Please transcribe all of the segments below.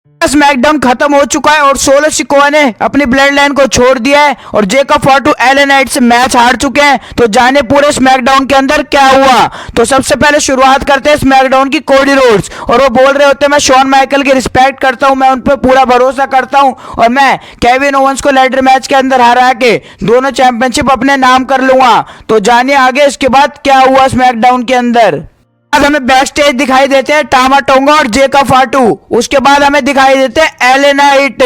SmackDown खत्म हो चुका है और सोलो सिकोआ ने अपनी ब्लड लाइन को छोड़ दिया है और जेकब फाटू एले नाइट से मैच हार चुके हैं। तो जाने पूरे स्मैकडाउन के अंदर क्या हुआ। तो सबसे पहले शुरुआत करते हैं स्मैकडाउन की कोडी रोड्स, और वो बोल रहे होते हैं मैं शॉन माइकल की रिस्पेक्ट करता हूं, मैं उन पर पूरा भरोसा करता हूं और मैं केविन ओवेंस को लैडर मैच के अंदर हरा के दोनों चैंपियनशिप अपने नाम कर लूंगा। तो जानिए आगे इसके बाद क्या हुआ स्मैकडाउन के अंदर। बाद हमें बैक स्टेज दिखाई देते हैं टामा टोंगा और जेकब फाटू, उसके बाद हमें दिखाई देते हैं एले नाइट,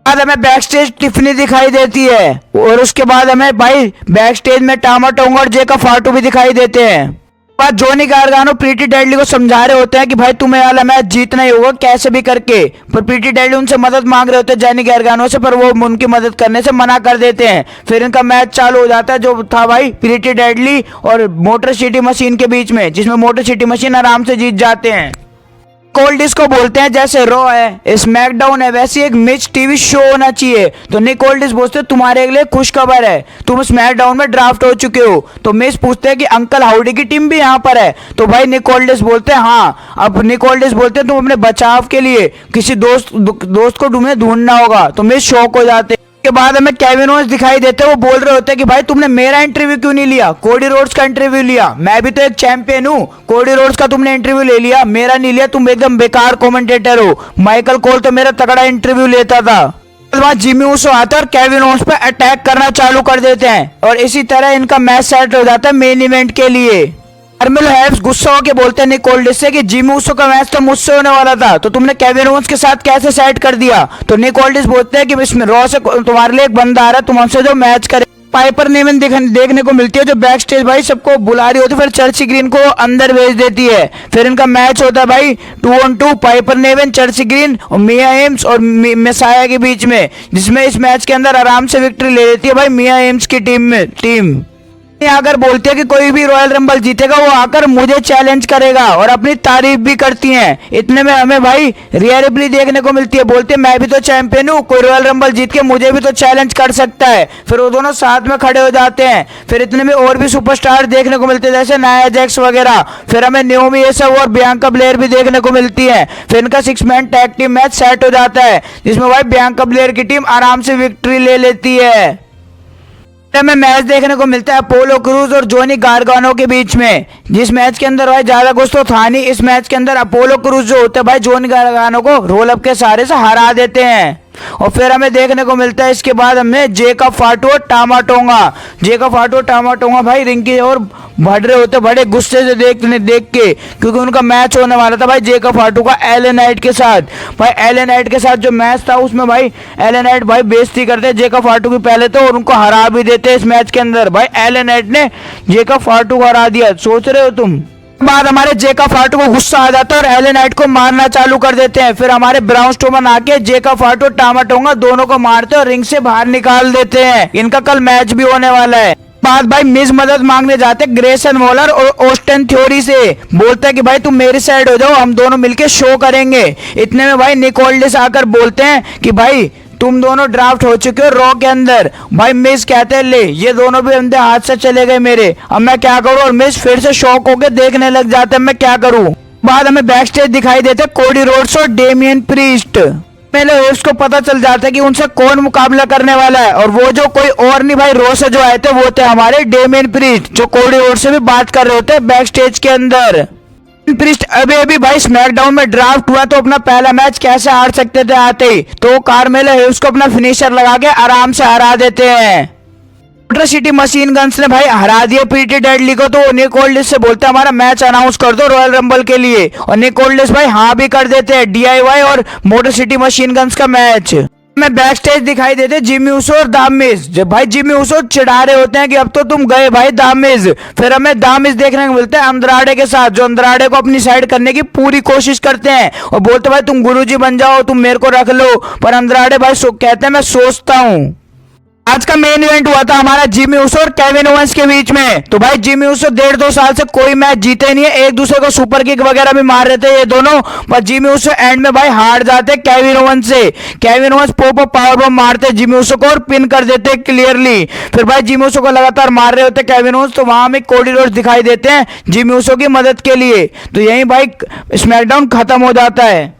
बाद हमें बैक स्टेज टिफनी दिखाई देती है और उसके बाद हमें भाई बैक स्टेज में टामा टोंगा और जेकब फाटू भी दिखाई देते हैं। बाद जॉनी गारगानो प्रीटी डेडली को समझा रहे होते हैं कि भाई तुम्हें वाला मैच जीतना ही होगा कैसे भी करके, पर प्रीटी डेडली उनसे मदद मांग रहे होते हैं जॉनी गारगानो से, पर वो उनकी मदद करने से मना कर देते हैं। फिर इनका मैच चालू हो जाता है जो था भाई प्रीटी डेडली और मोटर सिटी मशीन के बीच में, जिसमें मोटर सिटी मशीन आराम से जीत जाते हैं। कोल्डिस को बोलते हैं जैसे रॉ है स्मैकडाउन है वैसे एक मिक्स टीवी शो होना चाहिए। तो निक कोल्डिस बोलते हैं तुम्हारे लिए खुश खबर है, तुम स्मैकडाउन में ड्राफ्ट हो चुके हो। तो मिस पूछते हैं कि अंकल हाउडी की टीम भी यहाँ पर है। तो भाई निक कोल्डिस बोलते हैं हाँ। अब निक कोल्डिस बोलते हैं तुम अपने बचाव के लिए किसी दोस्त को तुम्हें ढूंढना होगा। तो मिस शॉक हो जाते हैं। के बाद हमें केविन ओवेंस दिखाई देते हैं, वो बोल रहे होते हैं कि भाई तुमने मेरा इंटरव्यू क्यों नहीं लिया, कोडी रोड्स का इंटरव्यू लिया, मैं भी तो एक चैंपियन हूँ। कोडी रोड्स का तुमने इंटरव्यू ले लिया, मेरा नहीं लिया, तुम एकदम बेकार कमेंटेटर हो। माइकल कोल तो मेरा तगड़ा इंटरव्यू लेता था। वहां जिमी ऊसो आते हैं और केविन ओवेंस पे अटैक करना चालू कर देते हैं और इसी तरह इनका मैच सेट हो जाता है मेन इवेंट के लिए। कार्मेलो हैव्स गुस्सा होकर बोलते हैं निक कोल्डिस से कि जिमी ऊसो का मैच तो मुझसे होने वाला था, तो तुमने केविन ओवेंस के साथ कैसे सेट कर दिया। तो निक कोल्डिस बोलते हैं कि इसमें रॉ से तुम्हारे लिए एक बंदा आ रहा है, तुम हमसे जो मैच करे। पाइपर नेमन देखने को मिलती है जो बैक स्टेज भाई सबको बुला रही होती है, फिर चर्ची ग्रीन को अंदर भेज देती है। फिर इनका मैच होता है भाई 2-on-2 पाइपर नेमन, चर्ची ग्रीन और मिया एम्स और मेसाया के बीच में, जिसमें इस मैच के अंदर आराम से विक्ट्री ले लेती है भाई मिया एम्स की टीम। अगर बोलती है कि कोई भी रॉयल रंबल जीतेगा वो आकर मुझे चैलेंज करेगा और अपनी तारीफ भी करती हैं। इतने में हमें भाई रिया रिप्ली देखने को मिलती है, बोलते हैं मैं भी तो चैंपियन हूँ, कोई रॉयल रंबल जीत के मुझे भी तो चैलेंज कर सकता है। फिर वो दोनों साथ में खड़े हो जाते हैं। फिर इतने में और भी सुपरस्टार देखने को मिलते हैं जैसे नाया जैक्स वगैरह। फिर हमें न्योमी ये सब और बियांका ब्लेयर भी देखने को मिलती है। फिर इनका 6 man tag team match set हो जाता है जिसमें भाई बियांका ब्लेयर की टीम आराम से विक्ट्री ले लेती है। में मैच देखने को मिलता है अपोलो क्रूज और जॉनी गारगानो के बीच में, जिस मैच के अंदर भाई ज्यादा कुछ तो था नहीं। इस मैच के अंदर अपोलो क्रूज जो होते हैं भाई जॉनी गारगानो को रोल अप के सहारे से हरा देते हैं। और फिर हमें देखने को मिलता है इसके बाद हमें जेकब फाटू और टामा टोंगा भाई रिंग की और बढ़ रहे होते बड़े गुस्से से देख के, क्योंकि उनका मैच होने वाला था भाई जेकब फाटू का एले नाइट के साथ। भाई एले नाइट के साथ जो मैच था उसमें भाई एले नाइट भाई बेइज्जती करते जेकब फाटू की पहले तो, और उनको हरा भी देते इस मैच के अंदर। भाई एले नाइट ने जेकब फाटू को हरा दिया, सोच रहे हो तुम। बाद हमारे जेकब फाटू को गुस्सा आ जाता है और एले नाइट को मारना चालू कर देते हैं। फिर हमारे ब्राउन स्ट्रोमन आके जेकब फाटू टामा टोंगा दोनों को मारते और रिंग से बाहर निकाल देते हैं। इनका कल मैच भी होने वाला है। बाद भाई मिज मदद मांगने जाते ग्रेसन वॉलर और ऑस्टिन थ्योरी से, बोलते हैं कि भाई तुम मेरी साइड हो जाओ, हम दोनों मिलके शो करेंगे। इतने में भाई निक कोल्डिस आकर बोलते हैं कि भाई तुम दोनों ड्राफ्ट हो चुके हो रॉ के अंदर। भाई मिस कहते हैं ले ये दोनों भी अंधे हाथ से चले गए मेरे, अब मैं क्या करूं। और मिस फिर से शॉक होकर देखने लग जाते हैं मैं क्या करूं। बाद हमें बैक स्टेज दिखाई देते कोडी रोड्स और डेमियन प्रीस्ट। पहले उसको पता चल जाता है कि उनसे कौन मुकाबला करने वाला है, और वो जो कोई और नहीं भाई रॉ से जो आए थे वो थे हमारे डेमियन प्रीस्ट, जो कोडी रोड्स से भी बात कर रहे होते हैं बैक स्टेज के अंदर। प्रीस्ट अभी भाई स्मैकडाउन में ड्राफ्ट हुआ तो अपना पहला मैच कैसे हार सकते थे आते ही, तो कार्मेलो हैव्स को अपना फिनिशर लगा के आराम से हरा देते हैं। मोटर सिटी मशीन गन्स ने भाई हरा दिया प्रीटी डेडली को। तो निक कोल्डिस से बोलते हैं हमारा मैच अनाउंस कर दो रॉयल रंबल के लिए, और निक कोल्डिस भाई हाँ भी कर देते हैं। DIY और मोटर सिटी मशीन गन्स का मैच में बैक स्टेज दिखाई देते जिमी ऊसो और द मिज। जब भाई जिमी ऊसो चिढ़ा रहे होते हैं कि अब तो तुम गए भाई द मिज। फिर हमें द मिज देखने को मिलता है अंद्राडे के साथ, जो अंद्राडे को अपनी साइड करने की पूरी कोशिश करते हैं और बोलते भाई तुम गुरुजी बन जाओ, तुम मेरे को रख लो। पर अंद्राडे भाई कहते हैं मैं सोचता हूँ। आज का मेन इवेंट हुआ था हमारा जिमी ऊसो और केविन ओवेंस के बीच में। तो भाई जिमी ऊसो 1.5-2 साल से कोई मैच जीते नहीं है, एक दूसरे को सुपर किक वगैरह भी मार रहे थे ये दोनों, पर जिमी ऊसो एंड में भाई हार जाते केविन ओवेंस से। केविन ओवेंस पावर बम मारते जिमी ऊसो को और पिन कर देते क्लियरली। फिर भाई जिमी ऊसो को लगातार मार रहे होते केविन ओवेंस, तो वहां में कोडी रोड्स दिखाई देते हैं जिमी ऊसो की मदद के लिए। तो यही भाई स्मैकडाउन खत्म हो जाता है।